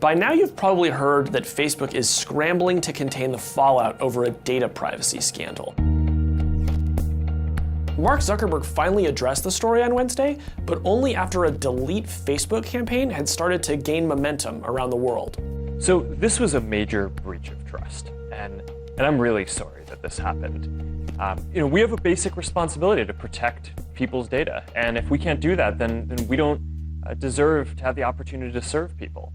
By now you've probably heard that Facebook is scrambling to contain the fallout over a data privacy scandal. Mark Zuckerberg finally addressed the story on Wednesday, but only after a delete Facebook campaign had started to gain momentum around the world. So this was a major breach of trust, and I'm really sorry that this happened. We have a basic responsibility to protect people's data, and if we can't do that, then we don't deserve to have the opportunity to serve people.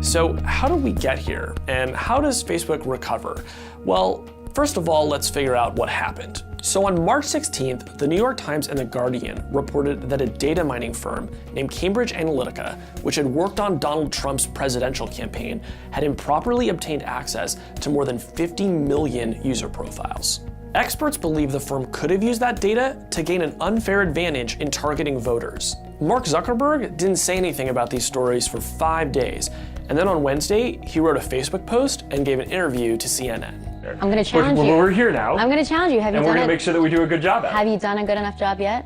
So how did we get here, and how does Facebook recover? Well, first of all, let's figure out what happened. So on March 16th, the New York Times and The Guardian reported that a data mining firm named Cambridge Analytica, which had worked on Donald Trump's presidential campaign, had improperly obtained access to more than 50 million user profiles. Experts believe the firm could have used that data to gain an unfair advantage in targeting voters. Mark Zuckerberg didn't say anything about these stories for 5 days, and then on Wednesday, he wrote a Facebook post and gave an interview to CNN. I'm going to challenge you. Well, we're here now. I'm going to challenge you. Have you and done we're going it? to make sure that we do a good job at it. Have you done a good enough job yet?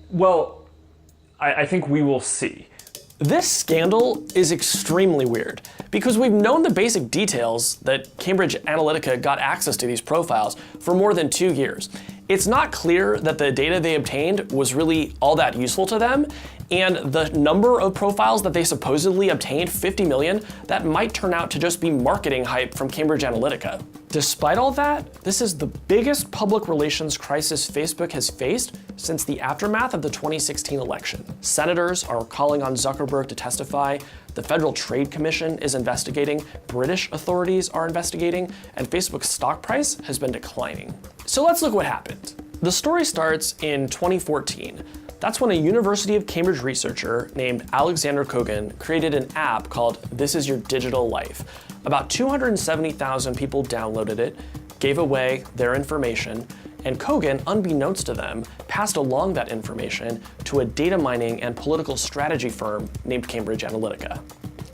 Well, I think we will see. This scandal is extremely weird because we've known the basic details that Cambridge Analytica got access to these profiles for more than 2 years. It's not clear that the data they obtained was really all that useful to them, and the number of profiles that they supposedly obtained, 50 million, that might turn out to just be marketing hype from Cambridge Analytica. Despite all that, this is the biggest public relations crisis Facebook has faced since the aftermath of the 2016 election. Senators are calling on Zuckerberg to testify, the Federal Trade Commission is investigating, British authorities are investigating, and Facebook's stock price has been declining. So let's look what happened. The story starts in 2014. That's when a University of Cambridge researcher named Alexander Kogan created an app called This Is Your Digital Life. About 270,000 people downloaded it, gave away their information, and Kogan, unbeknownst to them, passed along that information to a data mining and political strategy firm named Cambridge Analytica.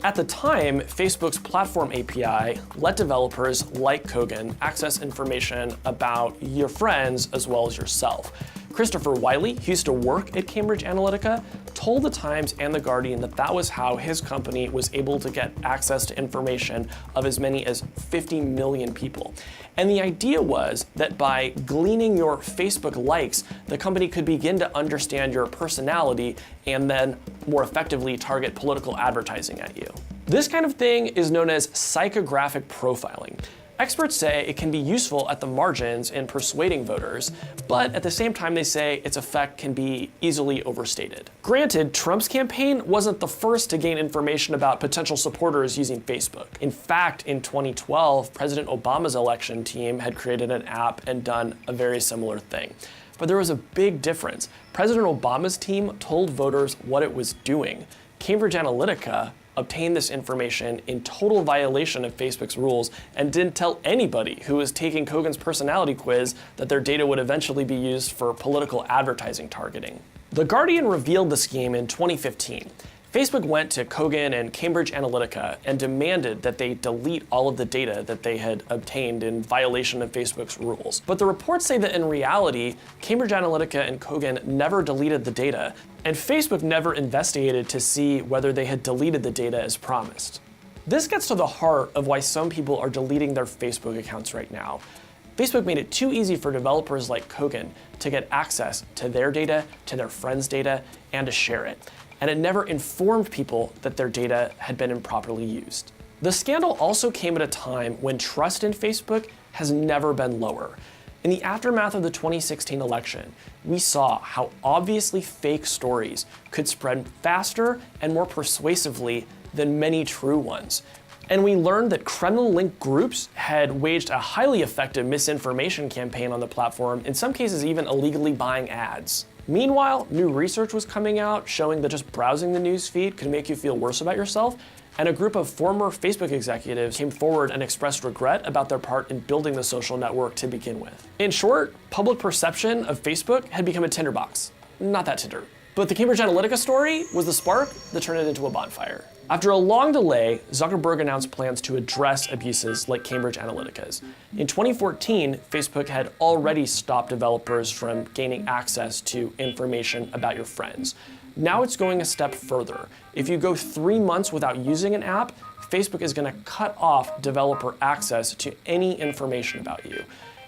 At the time, Facebook's platform API let developers like Kogan access information about your friends as well as yourself. Christopher Wiley, who used to work at Cambridge Analytica, told The Times and The Guardian that that was how his company was able to get access to information of as many as 50 million people. And the idea was that by gleaning your Facebook likes, the company could begin to understand your personality and then more effectively target political advertising at you. This kind of thing is known as psychographic profiling. Experts say it can be useful at the margins in persuading voters, but at the same time they say its effect can be easily overstated. Granted, Trump's campaign wasn't the first to gain information about potential supporters using Facebook. In fact, in 2012, President Obama's election team had created an app and done a very similar thing. But there was a big difference. President Obama's team told voters what it was doing. Cambridge Analytica obtained this information in total violation of Facebook's rules and didn't tell anybody who was taking Kogan's personality quiz that their data would eventually be used for political advertising targeting. The Guardian revealed the scheme in 2015. Facebook went to Kogan and Cambridge Analytica and demanded that they delete all of the data that they had obtained in violation of Facebook's rules. But the reports say that in reality, Cambridge Analytica and Kogan never deleted the data, and Facebook never investigated to see whether they had deleted the data as promised. This gets to the heart of why some people are deleting their Facebook accounts right now. Facebook made it too easy for developers like Kogan to get access to their data, to their friends' data, and to share it. And it never informed people that their data had been improperly used. The scandal also came at a time when trust in Facebook has never been lower. In the aftermath of the 2016 election, we saw how obviously fake stories could spread faster and more persuasively than many true ones. And we learned that Kremlin-linked groups had waged a highly effective misinformation campaign on the platform, in some cases even illegally buying ads. Meanwhile, new research was coming out showing that just browsing the news feed could make you feel worse about yourself, and a group of former Facebook executives came forward and expressed regret about their part in building the social network to begin with. In short, public perception of Facebook had become a tinderbox. Not that Tinder. But the Cambridge Analytica story was the spark that turned it into a bonfire. After a long delay, Zuckerberg announced plans to address abuses like Cambridge Analytica's. In 2014, Facebook had already stopped developers from gaining access to information about your friends. Now it's going a step further. If you go 3 months without using an app, Facebook is going to cut off developer access to any information about you.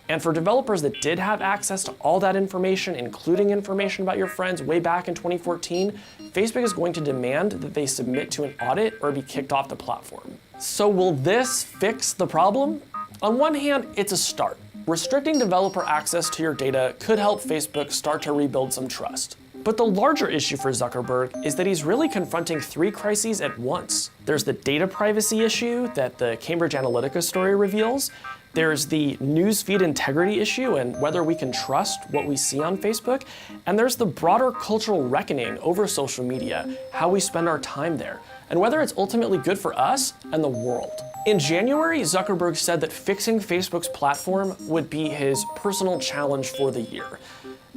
And for developers that did have access to all that information, including information about your friends way back in 2014, Facebook is going to demand that they submit to an audit or be kicked off the platform. So will this fix the problem? On one hand, it's a start. Restricting developer access to your data could help Facebook start to rebuild some trust. But the larger issue for Zuckerberg is that he's really confronting 3 crises at once. There's the data privacy issue that the Cambridge Analytica story reveals. There's the newsfeed integrity issue and whether we can trust what we see on Facebook. And there's the broader cultural reckoning over social media, how we spend our time there, and whether it's ultimately good for us and the world. In January, Zuckerberg said that fixing Facebook's platform would be his personal challenge for the year.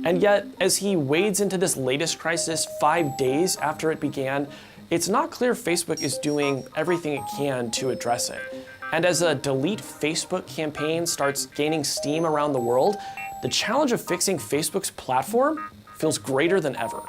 And yet, as he wades into this latest crisis 5 days after it began, it's not clear Facebook is doing everything it can to address it. And as a delete Facebook campaign starts gaining steam around the world, the challenge of fixing Facebook's platform feels greater than ever.